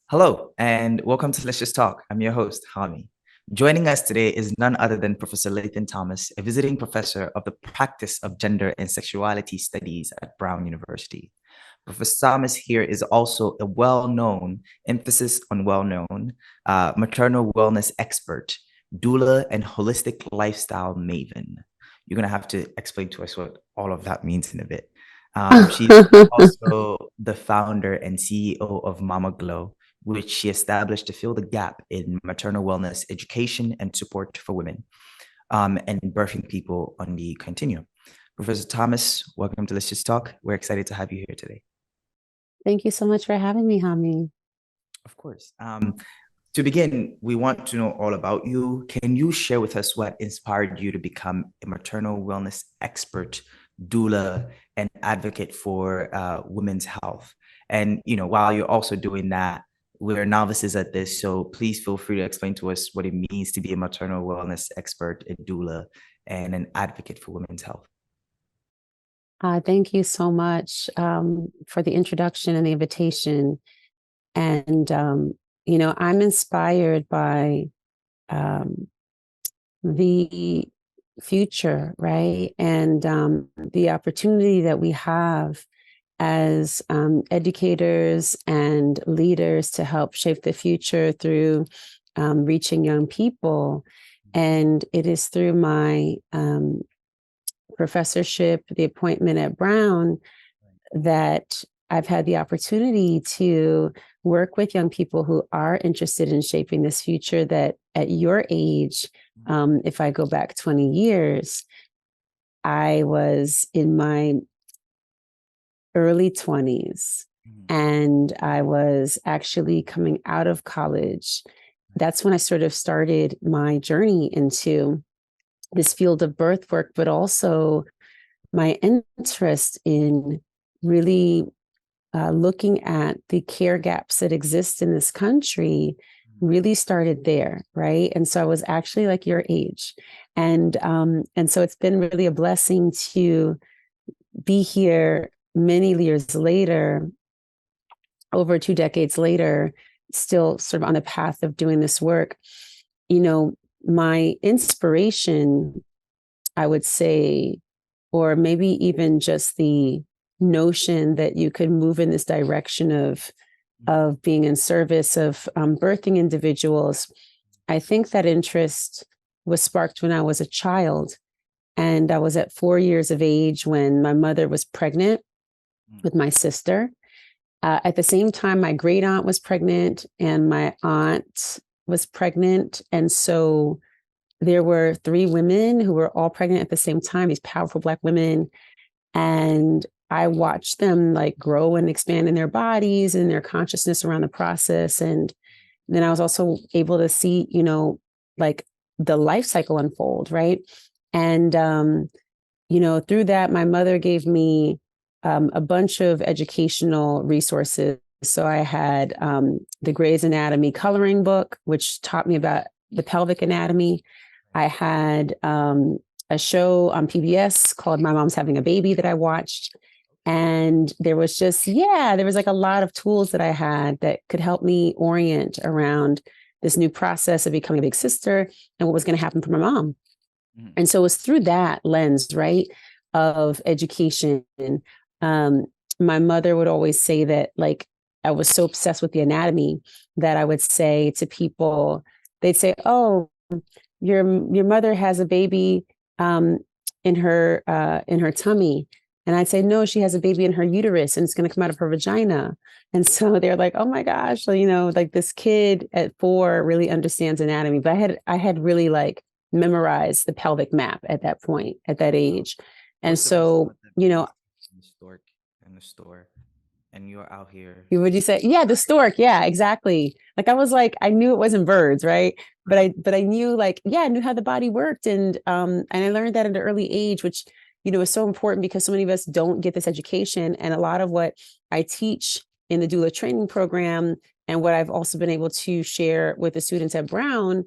Hello, and welcome to Let's Just Talk. I'm your host, Hami. Joining us today is none other than Professor Latham Thomas, a visiting professor of the practice of gender and sexuality studies at Brown University. Professor Thomas here is also a well-known, emphasis on well-known, maternal wellness expert, doula, and holistic lifestyle maven. You're going to have to explain to us what all of that means in a bit. She's also the founder and CEO of MamaGlow, which she established to fill the gap in maternal wellness education and support for women, and birthing people on the continuum. Professor Thomas, welcome to Let's Just Talk. We're excited to have you here today. Thank you so much for having me, Hami. Of course. To begin, we want to know all about you. Can you share with us what inspired you to become a maternal wellness expert, doula, and advocate for women's health? And while you're also doing that, we're novices at this, so please feel free to explain to us what it means to be a maternal wellness expert, a doula, and an advocate for women's health. Thank you so much for the introduction and the invitation. And, I'm inspired by the future, right? And the opportunity that we have as educators and leaders to help shape the future through reaching young people. And it is through my professorship, the appointment at Brown, that I've had the opportunity to work with young people who are interested in shaping this future that at your age, if I go back 20 years, I was in my early 20s and I was actually coming out of college. That's when I sort of started my journey into this field of birth work, but also my interest in really looking at the care gaps that exist in this country really started there, right? And so I was actually like your age. And so it's been really a blessing to be here many years later, over 2 decades later, still sort of on the path of doing this work. My inspiration, I would say, or maybe even just the notion that you could move in this direction of being in service of birthing individuals. I think that interest was sparked when I was a child. And I was at 4 years of age when my mother was pregnant with my sister. At the same time, my great aunt was pregnant and my aunt was pregnant. And so there were 3 women who were all pregnant at the same time, these powerful Black women. And I watched them like grow and expand in their bodies and their consciousness around the process. And then I was also able to see, like the life cycle unfold, right? And, through that, my mother gave me a bunch of educational resources. So I had the Gray's Anatomy coloring book, which taught me about the pelvic anatomy. I had a show on PBS called My Mom's Having a Baby that I watched. And there was there was like a lot of tools that I had that could help me orient around this new process of becoming a big sister and what was going to happen for my mom. And so it was through that lens, right, of education. My mother would always say that, like, I was so obsessed with the anatomy that I would say to people, they'd say, "Oh, your mother has a baby in her tummy." And I'd say, "No, she has a baby in her uterus and it's going to come out of her vagina." And so they're like, "Oh my gosh, like this kid at 4 really understands anatomy." But I had really like memorized the pelvic map at that point, at that age. And so, in the store, and you're out here. would you say, yeah, the stork? Yeah, exactly. Like I knew it wasn't birds, right? But I knew I knew how the body worked, and I learned that at an early age, which is so important because so many of us don't get this education. And a lot of what I teach in the doula training program and what I've also been able to share with the students at Brown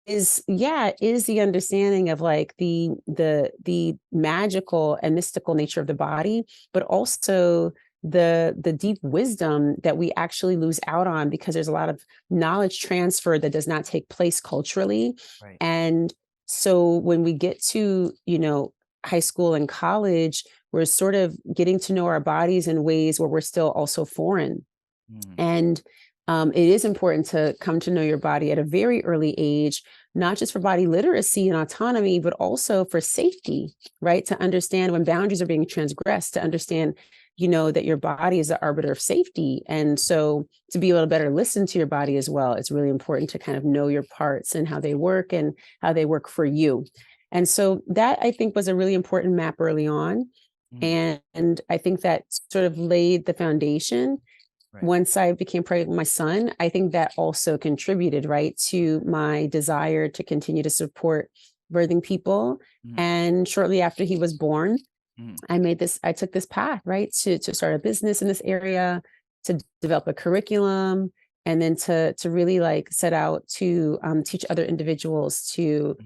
is the understanding of like the magical and mystical nature of the body, but also the deep wisdom that we actually lose out on because there's a lot of knowledge transfer that does not take place culturally. Right. And so when we get to, high school and college, we're sort of getting to know our bodies in ways where we're still also foreign. Mm. And it is important to come to know your body at a very early age, not just for body literacy and autonomy, but also for safety, right? To understand when boundaries are being transgressed, to understand, that your body is the arbiter of safety. And so to be able to better listen to your body as well, it's really important to kind of know your parts and how they work for you. And so that, I think, was a really important map early on. Mm. And I think that sort of laid the foundation. Right. Once I became pregnant with my son, I think that also contributed, right, to my desire to continue to support birthing people. Mm. And shortly after he was born, Mm. I took this path, right, to start a business in this area, to develop a curriculum, and then to really like set out to teach other individuals to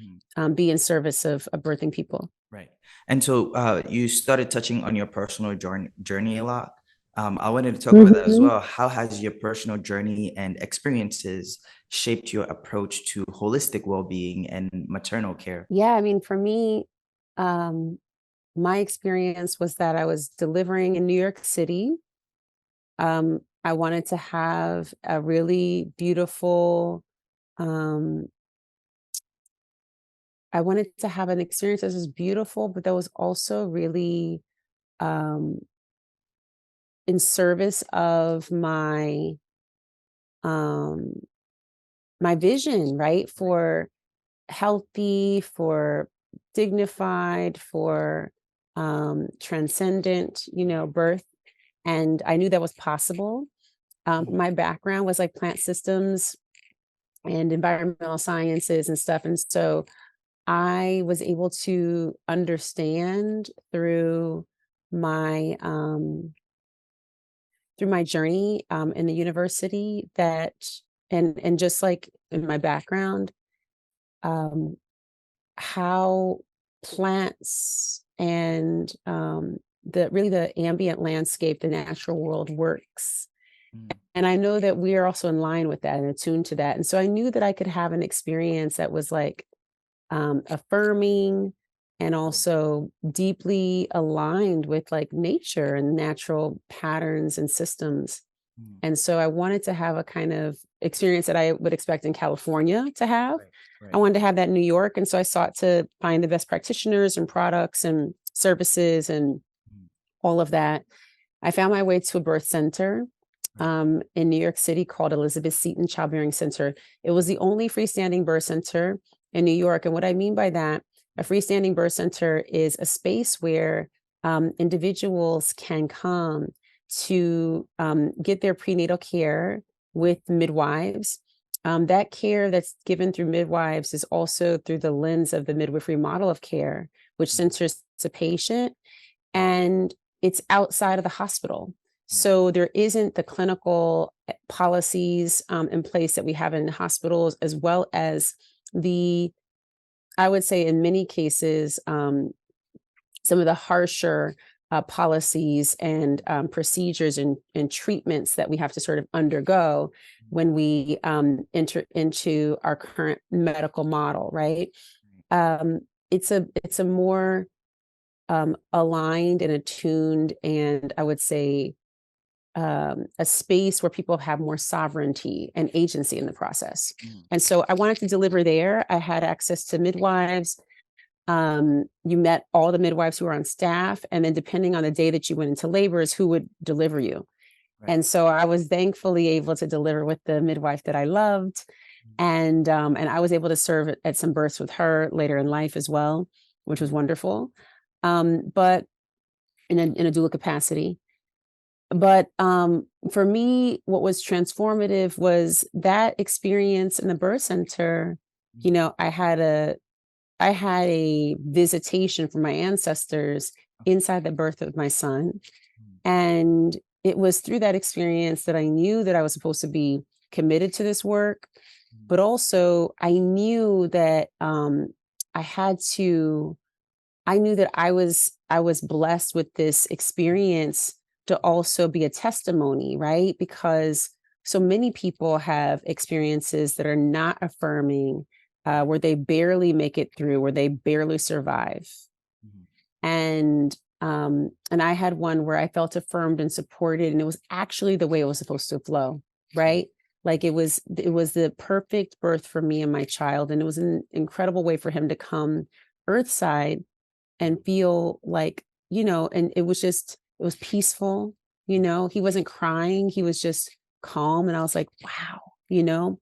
be in service of birthing people. Right. And so you started touching on your personal journey a lot. I wanted to talk about that as Mhm. well. How has your personal journey and experiences shaped your approach to holistic well-being and maternal care? Yeah, I mean, for me, um, my experience was that I was delivering in New York City. I wanted to have a really beautiful, um, I wanted to have an experience that was beautiful, but that was also really um, in service of um, my vision, right? For healthy, for dignified, for transcendent, birth. And I knew that was possible. My background was like plant systems and environmental sciences and stuff. And so I was able to understand my through my journey in the university that and just like in my background, um, how plants and the ambient landscape, the natural world works. Mm. And I know that we are also in line with that and attuned to that. And so I knew that I could have an experience that was like affirming and also deeply aligned with like nature and natural patterns and systems. Mm. And so I wanted to have a kind of experience that I would expect in California to have. Right. I Right. wanted to have that in New York. And so I sought to find the best practitioners and products and services and Mm. all of that. I found my way to a birth center Right. in New York City called Elizabeth Seton Childbearing Center. It was the only freestanding birth center in New York. And what I mean by that, a freestanding birth center is a space where individuals can come to get their prenatal care with midwives. That care that's given through midwives is also through the lens of the midwifery model of care, which Mm. centers the patient, Right. and it's outside of the hospital. Right. So there isn't the clinical policies in place that we have in hospitals, as well as I would say in many cases, some of the harsher policies and procedures and treatments that we have to sort of undergo when we enter into our current medical model, right? Um, it's a more aligned and attuned, and I would say a space where people have more sovereignty and agency in the process. Mm. And so I wanted to deliver there. I had access to midwives. You met all the midwives who were on staff, and then depending on the day that you went into labor is who would deliver you. Right. And so I was thankfully able to deliver with the midwife that I loved, and I was able to serve at some births with her later in life as well, which was wonderful. But in a doula capacity. But for me, what was transformative was that experience in the birth center. You know, I had a visitation from my ancestors inside the birth of my son. And it was through that experience that I knew that I was supposed to be committed to this work, but also I knew that I had to, I knew that I was blessed with this experience to also be a testimony, right? Because so many people have experiences that are not affirming, where they barely make it through, where they barely survive. Mhm. And I had one where I felt affirmed and supported, and it was actually the way it was supposed to flow, right? Like it was the perfect birth for me and my child, and it was an incredible way for him to come earthside and feel like, and it was peaceful. He wasn't crying, he was just calm, and I was like, wow,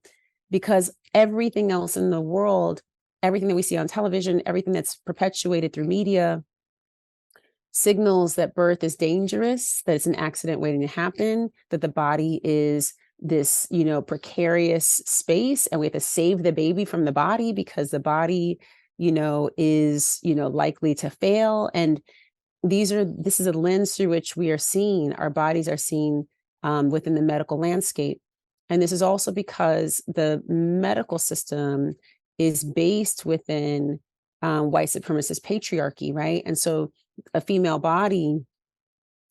because everything else in the world, everything that we see on television, everything that's perpetuated through media, signals that birth is dangerous, that it's an accident waiting to happen, that the body is this, precarious space, and we have to save the baby from the body because the body, is, likely to fail. And this is a lens through which we are seen, our bodies are seen, within the medical landscape. And this is also because the medical system is based within white supremacist patriarchy, right? And so a female body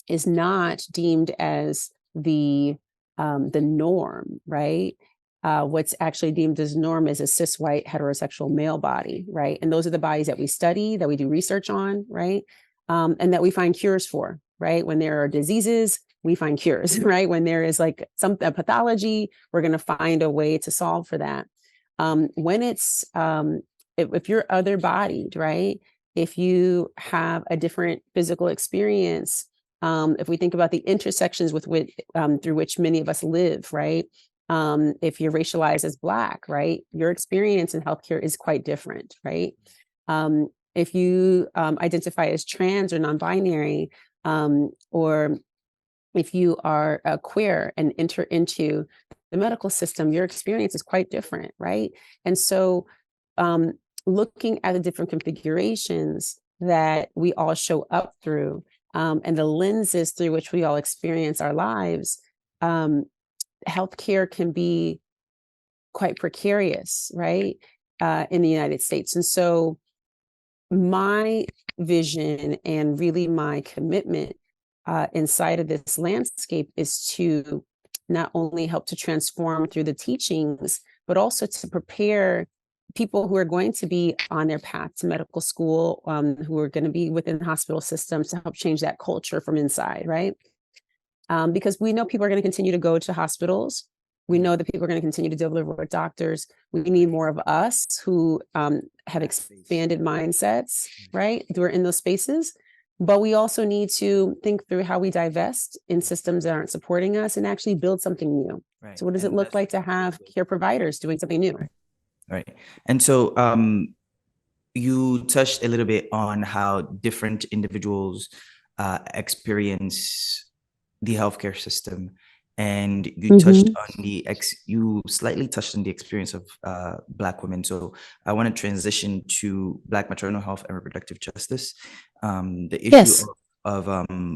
is not deemed as the norm, right? What's actually deemed as norm is a cis white heterosexual male body, right? And those are the bodies that we study, that we do research on, right? And that we find cures for, right? When there are diseases, we find cures, right? When there is like a pathology, we're going to find a way to solve for that. When it's if you're other bodied, right? If you have a different physical experience, if we think about the intersections with which through which many of us live, right? If you're racialized as Black, right, your experience in healthcare is quite different, right? If you identify as trans or non-binary, or if you are queer and enter into the medical system, your experience is quite different, right? And so looking at the different configurations that we all show up through, and the lenses through which we all experience our lives, healthcare can be quite precarious, right, in the United States. And so my vision and really my commitment inside of this landscape is to not only help to transform through the teachings, but also to prepare people who are going to be on their path to medical school, who are going to be within hospital systems, to help change that culture from inside, right? Because we know people are going to continue to go to hospitals. We know that people are going to continue to deliver with doctors. We need more of us who have expanded mindsets, right? Who are in those spaces. But we also need to think through how we divest in systems that aren't supporting us and actually build something new. Right. So what does it look like to have care providers doing something new? Right. And so you touched a little bit on how different individuals experience the healthcare system, and you touched on you slightly touched on the experience of Black women. So I want to transition to Black maternal health and reproductive justice. The issue Yes. of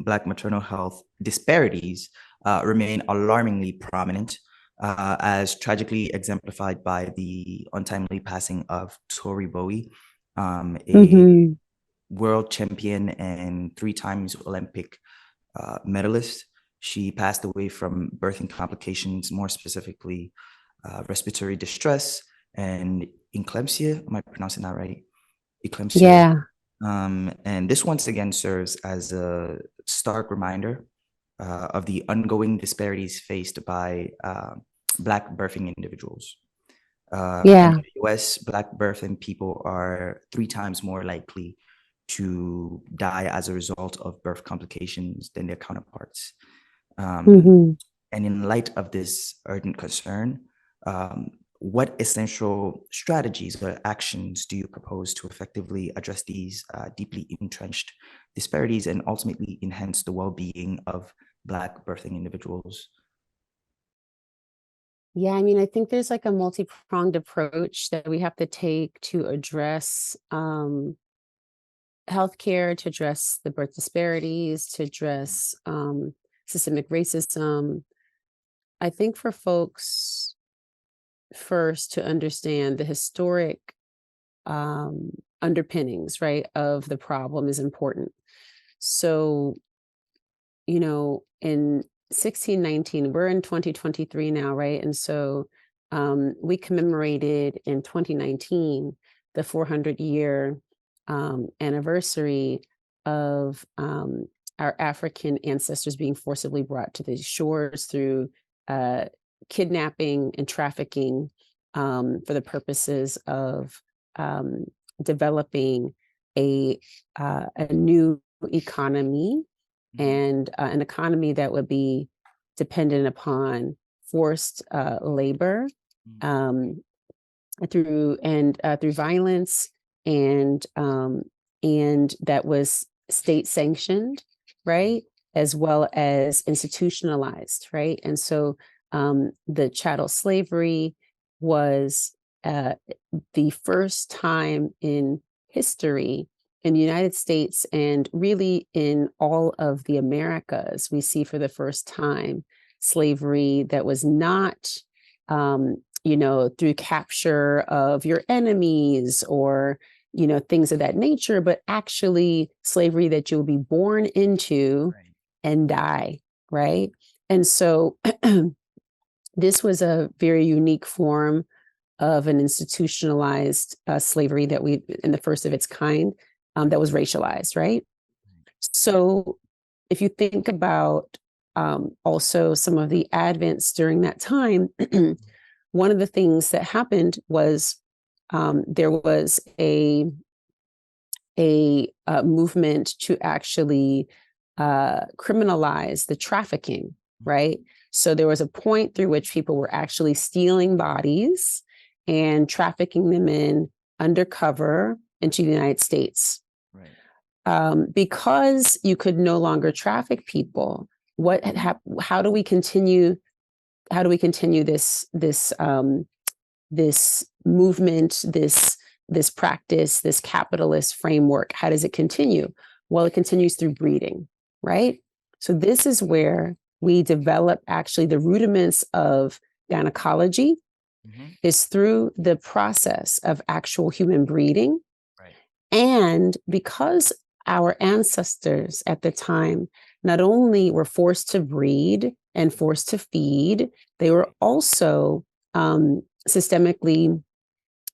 Black maternal health disparities remain alarmingly prominent, as tragically exemplified by the untimely passing of Tori Bowie, a world champion and 3 times Olympic medalist. She passed away from birthing complications, more specifically respiratory distress and eclampsia. Am I pronouncing that right? Eclampsia. Yeah. And this once again serves as a stark reminder of the ongoing disparities faced by Black birthing individuals. In the US, Black birthing people are 3 times more likely to die as a result of birth complications than their counterparts. And in light of this urgent concern, what essential strategies or actions do you propose to effectively address these deeply entrenched disparities and ultimately enhance the well-being of Black birthing individuals? Yeah, I mean, I think there's like a multi-pronged approach that we have to take to address healthcare, to address the birth disparities, to address systemic racism. I think for folks first to understand the historic underpinnings, right, of the problem is important. So in 1619, we're in 2023 now, right? And so we commemorated in 2019 the 400-year anniversary of our African ancestors being forcibly brought to these shores through kidnapping and trafficking for the purposes of developing a new economy, and an economy that would be dependent upon forced labor through violence, and that was state sanctioned, right, as well as institutionalized, right. And so the chattel slavery was the first time in history in the United States, and really in all of the Americas, we see for the first time slavery that was not, through capture of your enemies or, things of that nature, but actually slavery that you'll be born into and die, right? And so this was a very unique form of an institutionalized slavery that in the first of its kind, that was racialized, right? So if you think about also some of the advents during that time, one of the things that happened was there was a movement to actually criminalize the trafficking, right? So there was a point through which people were actually stealing bodies and trafficking them in undercover into the United States. Because you could no longer traffic people, how do we continue this movement, this practice, this capitalist framework? How does it continue? Well, it continues through breeding, right? So this is where we develop actually the rudiments of gynecology, is through the process of actual human breeding. And because our ancestors at the time not only were forced to breed and forced to feed, they were also systemically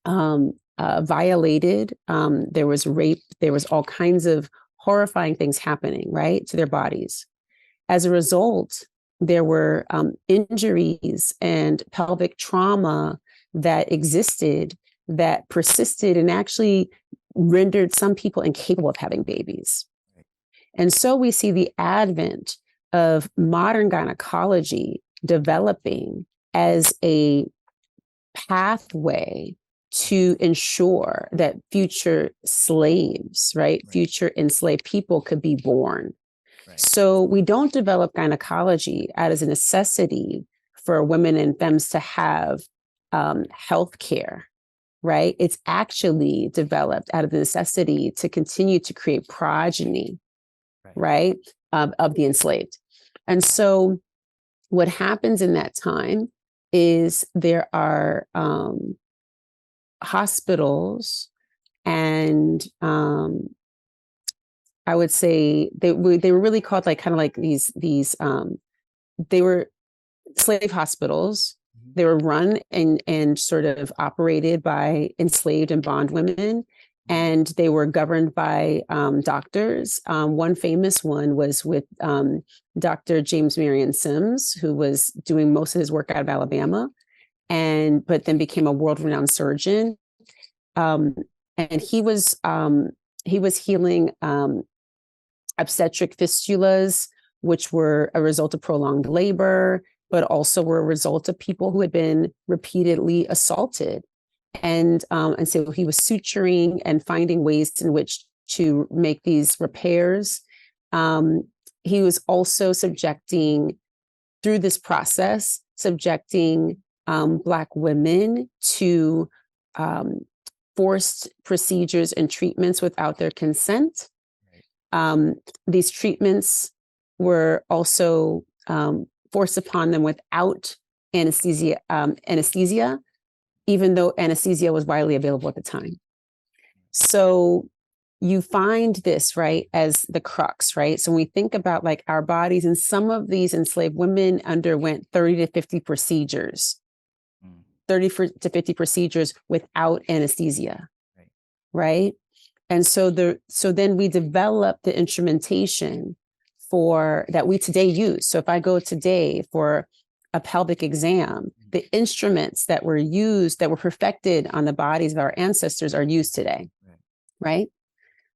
violated. There was rape. There was all kinds of horrifying things happening, right, to their bodies. As a result, there were injuries and pelvic trauma that existed, that persisted, and actually rendered some people incapable of having babies. And so we see the advent of modern gynecology developing as a pathway to ensure that future slaves, right, future enslaved people could be born. So we don't develop gynecology as a necessity for women and femmes to have health care, right? It's actually developed out of the necessity to continue to create progeny, right, of the enslaved. And so what happens in that time is there are hospitals, and I would say they were really called these they were slave hospitals. They were run and sort of operated by enslaved and bond women, and they were governed by doctors. One famous one was with Dr. James Marion Sims, who was doing most of his work out of Alabama, but then became a world-renowned surgeon. And he was healing obstetric fistulas, which were a result of prolonged labor, but also were a result of people who had been repeatedly assaulted. And so he was suturing and finding ways in which to make these repairs. He was also through this process, subjecting Black women to forced procedures and treatments without their consent. These treatments were also forced upon them without anesthesia, even though anesthesia was widely available at the time. So you find this, right, as the crux, right? So when we think about like our bodies, and some of these enslaved women underwent 30 to 50 procedures, 30 to 50 procedures without anesthesia, right? And so then we develop the instrumentation for that we today use. So if I go today for a pelvic exam, the instruments that were used, that were perfected on the bodies of our ancestors, are used today, right?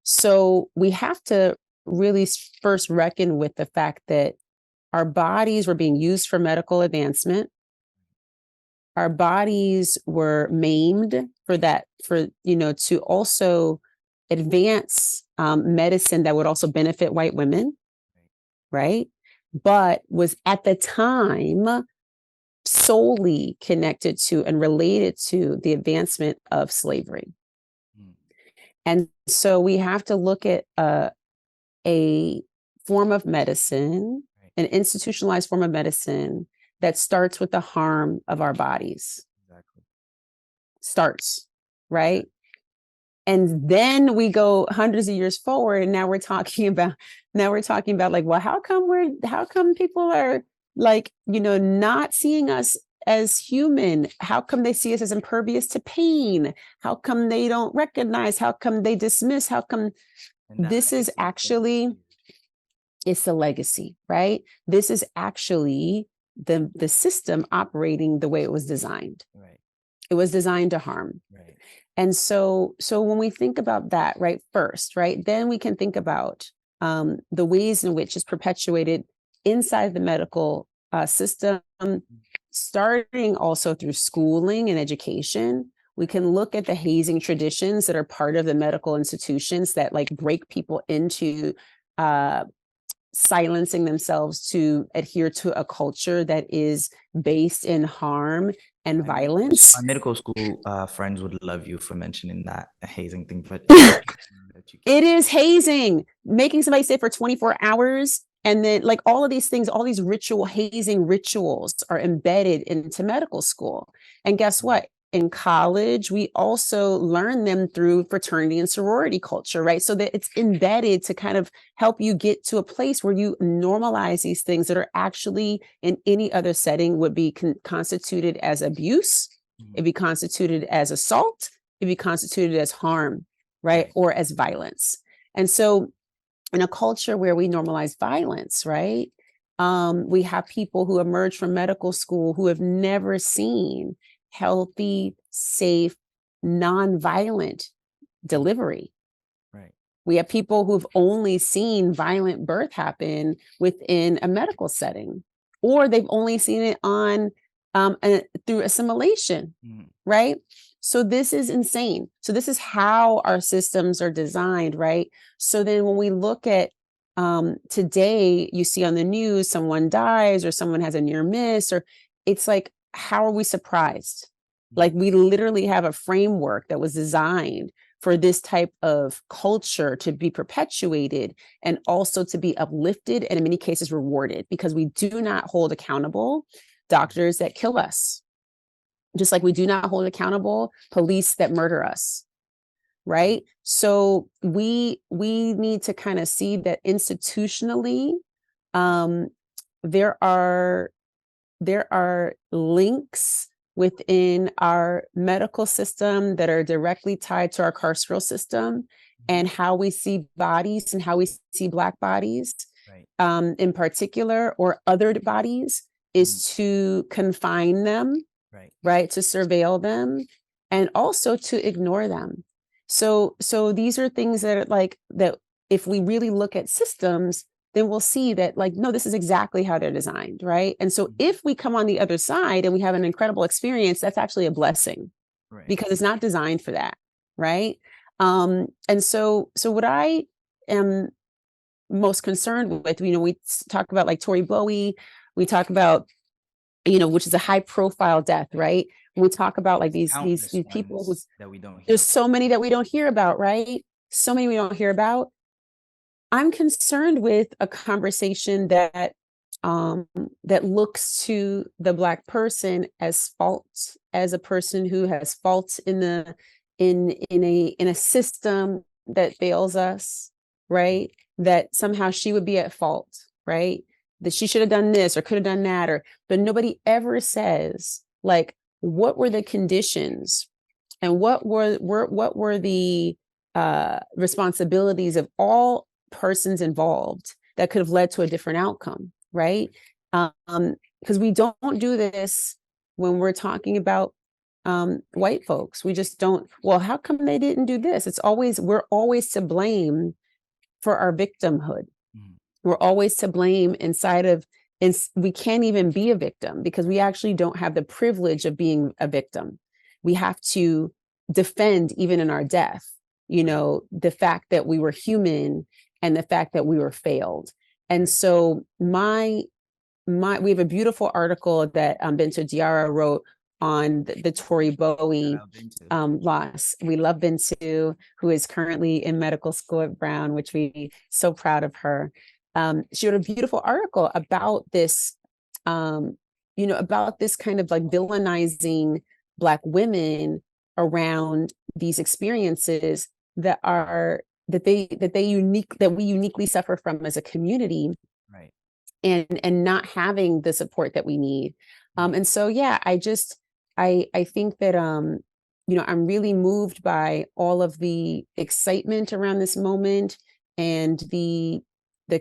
So we have to really first reckon with the fact that our bodies were being used for medical advancement. Our bodies were maimed for that, to also advance medicine that would also benefit white women, right? But was at the time solely connected to and related to the advancement of slavery. And so we have to look at a form of medicine, an institutionalized form of medicine that starts with the harm of our bodies. Starts, right? And then we go hundreds of years forward, and now we're talking about like, well, how come people are like, not seeing us as human? How come they see us as impervious to pain? How come they don't recognize? How come they dismiss? How come this is actually, it's a legacy, right? This is actually the system operating the way it was designed. Right. It was designed to harm. Right. And so when we think about that, right, first, right, then we can think about the ways in which it's perpetuated inside the medical system, starting also through schooling and education. We can look at the hazing traditions that are part of the medical institutions that like break people into silencing themselves to adhere to a culture that is based in harm and violence. My medical school friends would love you for mentioning that hazing thing, but it is hazing, making somebody sit for 24 hours. And then like all of these things, all these hazing rituals are embedded into medical school. And guess what? In college, we also learn them through fraternity and sorority culture, right? So that it's embedded to kind of help you get to a place where you normalize these things that are actually in any other setting would be constituted as abuse, it'd be constituted as assault, it'd be constituted as harm, right? Or as violence. And so in a culture where we normalize violence, right? We have people who emerge from medical school who have never seen healthy, safe, non-violent delivery. Right. We have people who've only seen violent birth happen within a medical setting, or they've only seen it on through assimilation, right? So this is insane. So this is how our systems are designed, right? So then when we look at today, you see on the news, someone dies or someone has a near miss, or it's like, how are we surprised? Like we literally have a framework that was designed for this type of culture to be perpetuated and also to be uplifted and in many cases rewarded, because we do not hold accountable doctors that kill us, just like we do not hold accountable police that murder us, right? So we need to kind of see that institutionally, there are links within our medical system that are directly tied to our carceral system and how we see bodies and how we see Black bodies, in particular, or othered bodies, is to confine them, right? To surveil them and also to ignore them. So these are things that are like that. If we really look at systems, then we'll see that like, no, this is exactly how they're designed, right? And so if we come on the other side and we have an incredible experience, that's actually a blessing, because it's not designed for that, right? And so what I am most concerned with, we talk about like Tori Bowie, we talk about, which is a high profile death, right? When we talk about like these people that we don't hear. There's so many that we don't hear about, right? So many we don't hear about. I'm concerned with a conversation that looks to the Black person as fault, as a person who has faults in a system that fails us, right? That somehow she would be at fault, right? That she should have done this or could have done that, but nobody ever says, like, what were the conditions and what were the responsibilities of all persons involved that could have led to a different outcome, right? Because we don't do this when we're talking about white folks. We just don't. Well, how come they didn't do this? We're always to blame for our victimhood. Mm. We're always to blame and we can't even be a victim because we actually don't have the privilege of being a victim. We have to defend, even in our death, the fact that we were human and the fact that we were failed. And so we have a beautiful article that Bintu Diarra wrote on the Tori Bowie loss. We love Bintu, who is currently in medical school at Brown, which we so proud of her. She wrote a beautiful article about this, about this kind of like villainizing Black women around these experiences that we uniquely suffer from as a community, right? And not having the support that we need. And so, yeah, I think that, I'm really moved by all of the excitement around this moment and the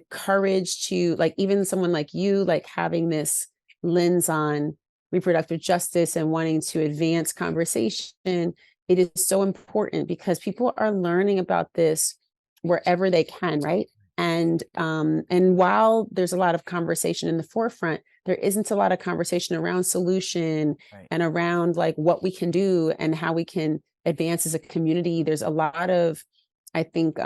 courage to, like, even someone like you, like, having this lens on reproductive justice and wanting to advance conversation. It is so important because people are learning about this wherever they can, right? And while there's a lot of conversation in the forefront, there isn't a lot of conversation around solution, right, and around like what we can do and how we can advance as a community. There's a lot of, I think,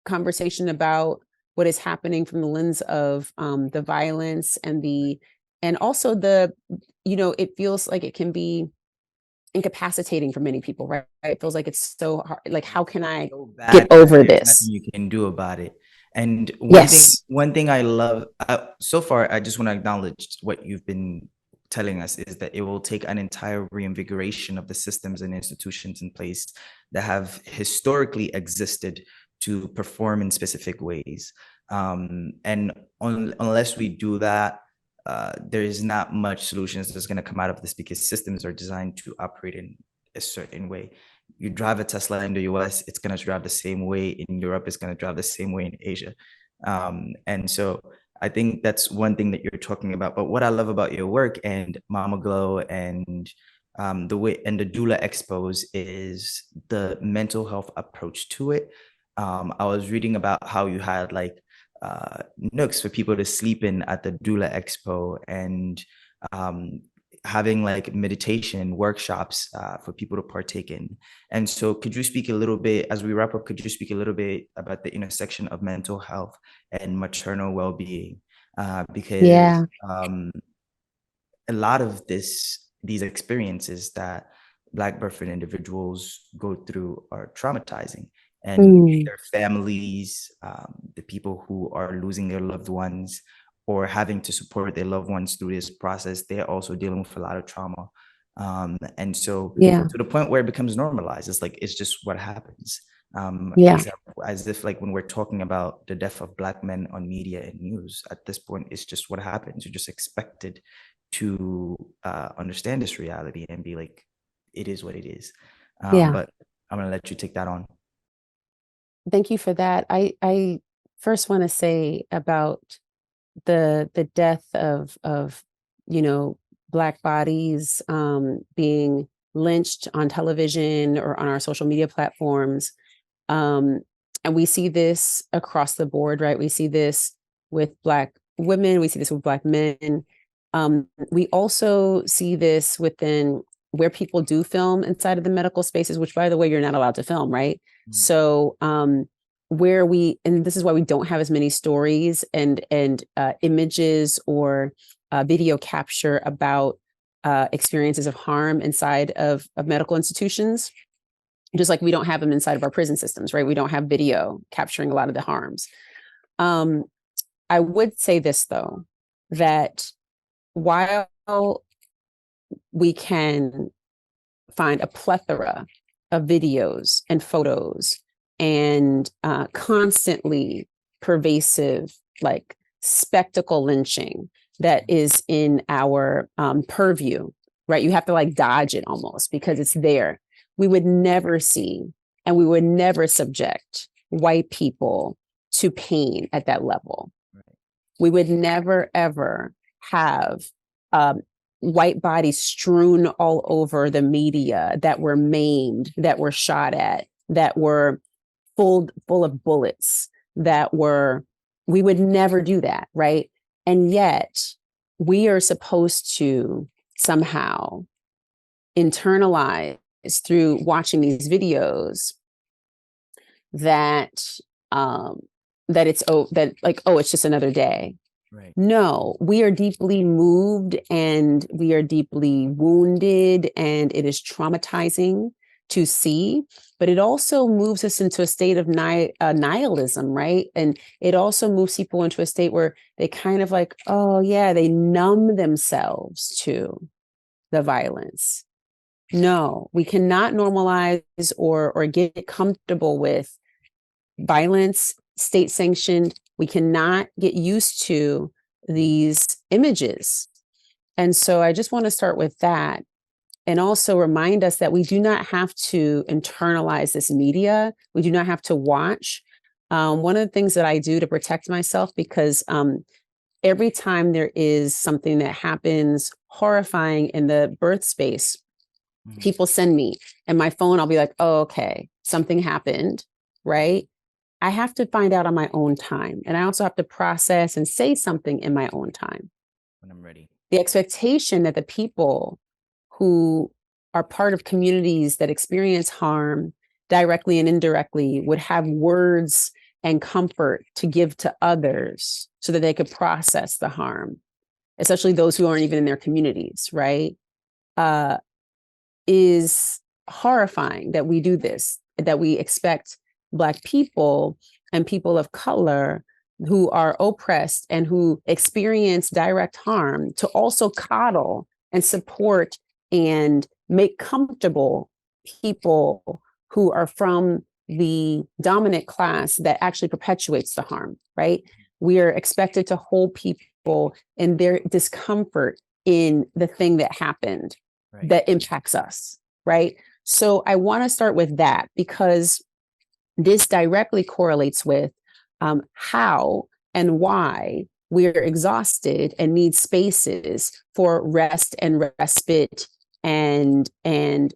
conversation about what is happening from the lens of the violence and also it feels like it can be incapacitating for many people, right? It feels like it's so hard. Like, how can I get over this? Nothing you can do about it. And yes, one thing I love so far, I just want to acknowledge what you've been telling us is that it will take an entire reinvigoration of the systems and institutions in place that have historically existed to perform in specific ways. Unless we do that, there is not much solutions that's going to come out of this because systems are designed to operate in a certain way. You drive a Tesla in the US, it's going to drive the same way in Europe, it's going to drive the same way in Asia. And so I think that's one thing that you're talking about. But what I love about your work and MamaGlow and the way and the doula expos is the mental health approach to it. I was reading about how you had like nooks for people to sleep in at the doula expo and having like meditation workshops for people to partake in. And so could you speak a little bit, as we wrap up, could you speak a little bit about the intersection of mental health and maternal well-being? Because a lot of these experiences that Black birthing individuals go through are traumatizing. And their families, the people who are losing their loved ones or having to support their loved ones through this process, they're also dealing with a lot of trauma. And so to the point where it becomes normalized, it's like, it's just what happens. As if like when we're talking about the death of Black men on media and news, at this point, it's just what happens. You're just expected to understand this reality and be like, it is what it is. But I'm gonna let you take that on. Thank you for that. I first want to say about the death of Black bodies being lynched on television or on our social media platforms. And we see this across the board, right? We see this with Black women, we see this with Black men. We also see this within where people do film inside of the medical spaces, which, by the way, you're not allowed to film, right? So and this is why we don't have as many stories and images or video capture about experiences of harm inside of medical institutions, just like we don't have them inside of our prison systems, right? We don't have video capturing a lot of the harms. I would say this, though, that while we can find a plethora of videos and photos and constantly pervasive, like spectacle lynching that is in our purview, right? You have to like dodge it almost because it's there. We would never see and we would never subject white people to pain at that level. Right. We would never, ever have white bodies strewn all over the media that were maimed, that were shot at, that were full of bullets, we would never do that, right? And yet we are supposed to somehow internalize through watching these videos that it's just another day. Right. No, we are deeply moved and we are deeply wounded, and it is traumatizing to see, but it also moves us into a state of nihilism, right? And it also moves people into a state where they kind of like, oh yeah, they numb themselves to the violence. No, we cannot normalize or get comfortable with violence, state sanctioned. We cannot get used to these images. And so I just want to start with that and also remind us that we do not have to internalize this media. We do not have to watch. One of the things that I do to protect myself, because every time there is something that happens horrifying in the birth space, people send me, and my phone, I'll be like, oh, okay, something happened, right? I have to find out on my own time. And I also have to process and say something in my own time. When I'm ready. The expectation that the people who are part of communities that experience harm directly and indirectly would have words and comfort to give to others so that they could process the harm, especially those who aren't even in their communities, right? Is horrifying that we do this, that we expect Black people and people of color who are oppressed and who experience direct harm to also coddle and support and make comfortable people who are from the dominant class that actually perpetuates the harm, right? We are expected to hold people in their discomfort in the thing that happened, right, that impacts us, right? So I want to start with that because this directly correlates with how and why we are exhausted and need spaces for rest and respite and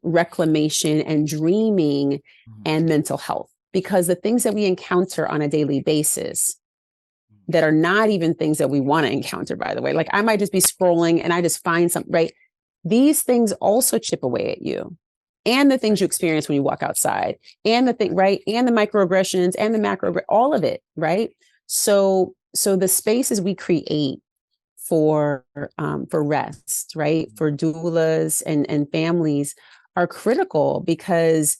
reclamation and dreaming and mental health. Because the things that we encounter on a daily basis that are not even things that we want to encounter, by the way, like I might just be scrolling and I just find something, right? These things also chip away at you. And the things you experience when you walk outside, and the thing, right? And the microaggressions and the macro, all of it, right? So the spaces we create for rest, right? For doulas and families are critical because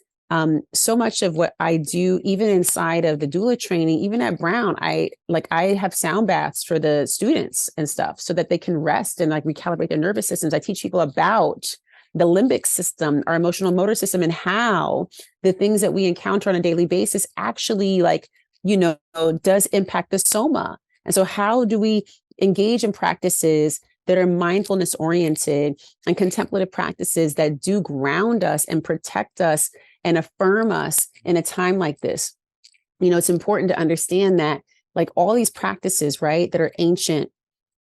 so much of what I do, even inside of the doula training, even at Brown, I have sound baths for the students and stuff so that they can rest and like recalibrate their nervous systems. I teach people about the limbic system, our emotional motor system, and how the things that we encounter on a daily basis actually does impact the soma. And so how do we engage in practices that are mindfulness oriented and contemplative practices that do ground us and protect us and affirm us in a time like this? It's important to understand that like all these practices, right, that are ancient,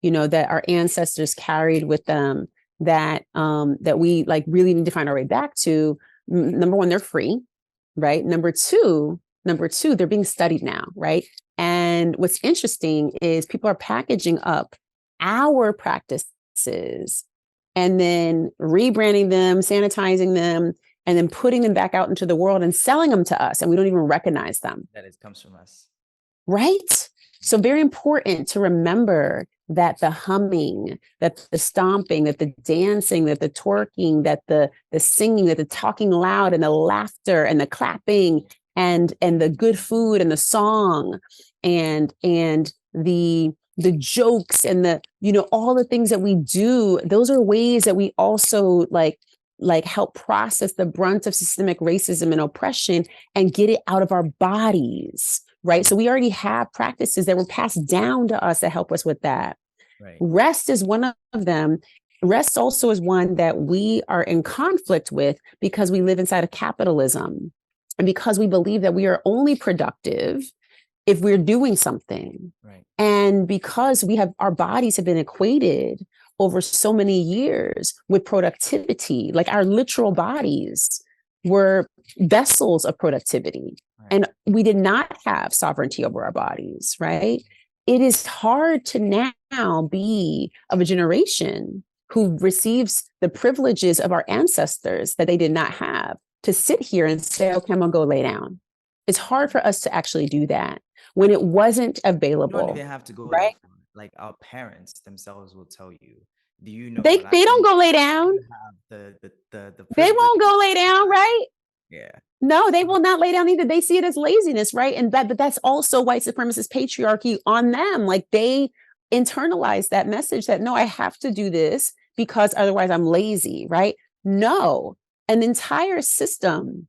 that our ancestors carried with them, that we like really need to find our way back to. Number one, they're free, right? Number two, they're being studied now, right? And what's interesting is people are packaging up our practices and then rebranding them, sanitizing them, and then putting them back out into the world and selling them to us. And we don't even recognize them. That it comes from us. Right? So very important to remember that the humming, that the stomping, that the dancing, that the twerking, that the singing, that the talking loud and the laughter and the clapping and the good food and the song and the jokes and the, all the things that we do, those are ways that we also like like help process the brunt of systemic racism and oppression and get it out of our bodies, right? So we already have practices that were passed down to us that help us with that. Right. Rest is one of them. Rest also is one that we are in conflict with because we live inside of capitalism and because we believe that we are only productive if we're doing something. Right. And because our bodies have been equated over so many years with productivity, like our literal bodies were vessels of productivity. Right. And we did not have sovereignty over our bodies, right? It is hard to now be of a generation who receives the privileges of our ancestors that they did not have, to sit here and say, okay, I'm gonna go lay down. It's hard for us to actually do that when it wasn't available. You don't even have to go right? that far. Like our parents themselves will tell you. Do you know? They don't go lay down. Have the they won't go lay down, right? Yeah. No, they will not lay down either. They see it as laziness, right? And but that's also white supremacist patriarchy on them. Like they internalize that message that no, I have to do this because otherwise I'm lazy, right? No, an entire system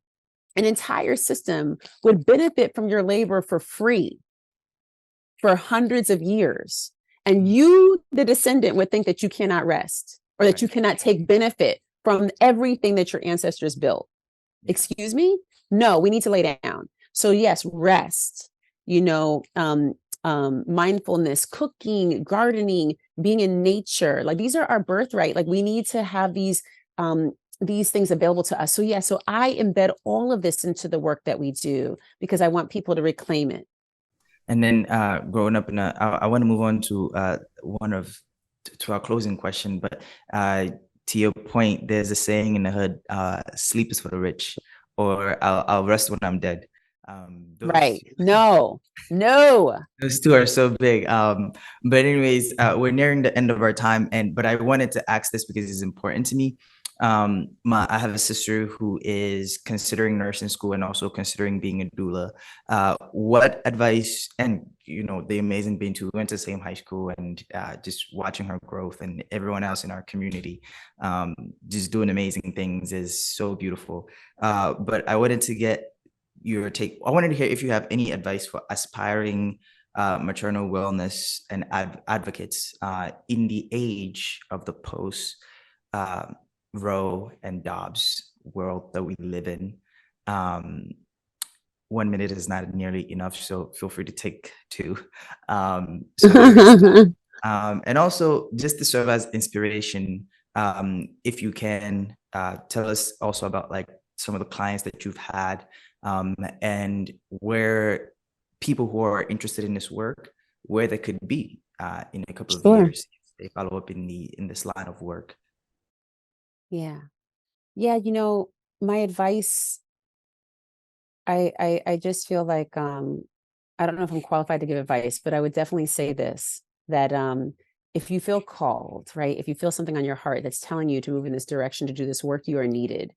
would benefit from your labor for free for hundreds of years. And you, the descendant, would think that you cannot rest or that you cannot take benefit from everything that your ancestors built. Excuse me? No, we need to lay down. So yes, rest, mindfulness, cooking, gardening, being in nature, like these are our birthright. Like we need to have these things available to us. So yeah, so I embed all of this into the work that we do because I want people to reclaim it. And then growing up I want to move on to to our closing question, but to your point, there's a saying in the hood, sleep is for the rich, or I'll rest when I'm dead. Right. No. Those two are so big. But anyways, we're nearing the end of our time, but I wanted to ask this because it's important to me. I have a sister who is considering nursing school and also considering being a doula. What advice, and the amazing being too, we went to the same high school, and just watching her growth and everyone else in our community just doing amazing things is so beautiful. But I wanted to get your take. I wanted to hear if you have any advice for aspiring maternal wellness and advocates in the age of the post Roe and Dobbs world that we live in. 1 minute is not nearly enough, so feel free to take two. And also just to serve as inspiration, if you can tell us also about like some of the clients that you've had, and where people who are interested in this work, where they could be in a couple of years if they follow up in this line of work. Yeah. My advice, I just feel like I don't know if I'm qualified to give advice, but I would definitely say this, that if you feel called, right? If you feel something on your heart that's telling you to move in this direction, to do this work, you are needed.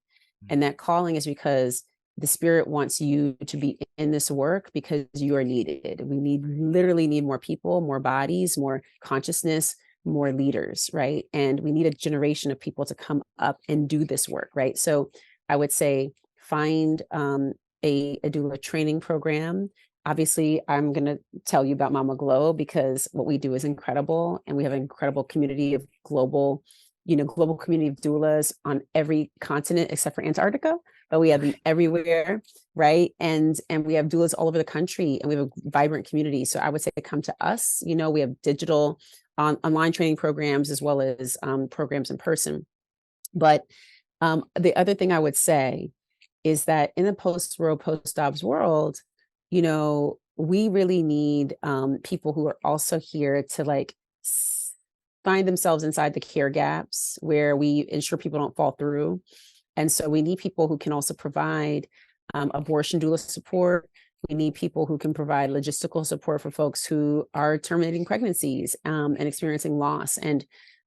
And that calling is because the spirit wants you to be in this work because you are needed. We literally need more people, more bodies, more consciousness, more leaders, right? And we need a generation of people to come up and do this work, right? So I would say find a doula training program. Obviously, I'm going to tell you about MamaGlow because what we do is incredible, and we have an incredible community of global community of doulas on every continent except for Antarctica, but we have them everywhere, right? And we have doulas all over the country, and we have a vibrant community. So I would say come to us. We have digital online training programs as well as programs in person. But the other thing I would say is that in the post-Roe, post-Dobbs world, we really need people who are also here to find themselves inside the care gaps where we ensure people don't fall through. And so we need people who can also provide abortion doula support. We need people who can provide logistical support for folks who are terminating pregnancies and experiencing loss. And,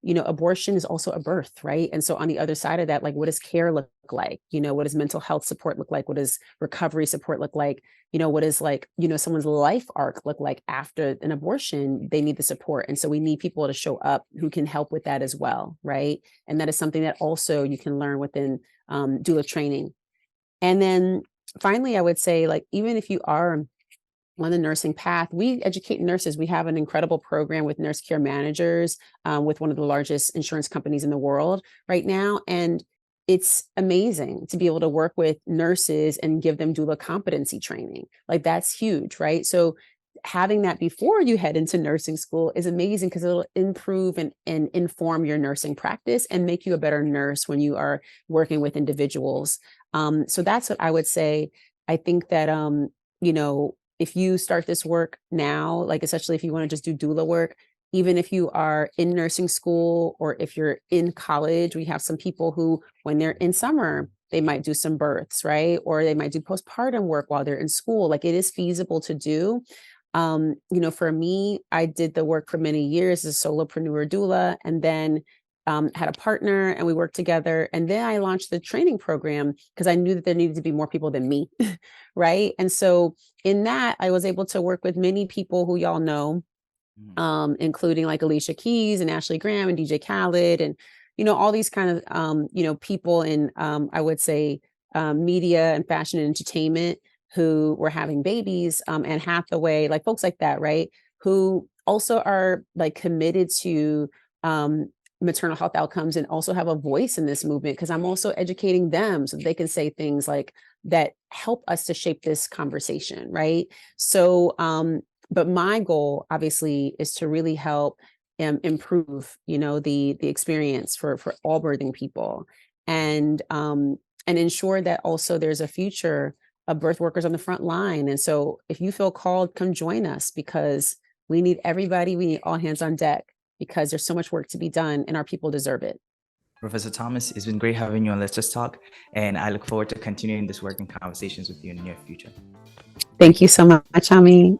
abortion is also a birth, right? And so on the other side of that, like, what does care look like? What does mental health support look like? What does recovery support look like? What is, like, someone's life arc look like after an abortion? They need the support. And so we need people to show up who can help with that as well, right? And that is something that also you can learn within doula training. And then finally, I would say, like, even if you are on the nursing path, we educate nurses. We have an incredible program with nurse care managers with one of the largest insurance companies in the world right now. And it's amazing to be able to work with nurses and give them doula competency training. Like, that's huge, right? So having that before you head into nursing school is amazing, because it'll improve and inform your nursing practice and make you a better nurse when you are working with individuals. So that's what I would say. I think that, if you start this work now, like, especially if you want to just do doula work, even if you are in nursing school or if you're in college, we have some people who, when they're in summer, they might do some births, right? Or they might do postpartum work while they're in school. Like, it is feasible to do. For me, I did the work for many years as a solopreneur doula, and then had a partner and we worked together. And then I launched the training program because I knew that there needed to be more people than me. Right. And so in that, I was able to work with many people who y'all know, including like Alicia Keys and Ashley Graham and DJ Khaled and, all these kind of, people in, I would say, media and fashion and entertainment who were having babies, and Hathaway, like folks like that, right? Who also are like committed to, maternal health outcomes and also have a voice in this movement, because I'm also educating them so they can say things like that help us to shape this conversation, right? So, but my goal obviously is to really help improve, the experience for all birthing people, and ensure that also there's a future of birth workers on the front line. And so if you feel called, come join us, because we need everybody. We need all hands on deck, because there's so much work to be done and our people deserve it. Professor Thomas, it's been great having you on Let's Just Talk, and I look forward to continuing this work and conversations with you in the near future. Thank you so much, Ami.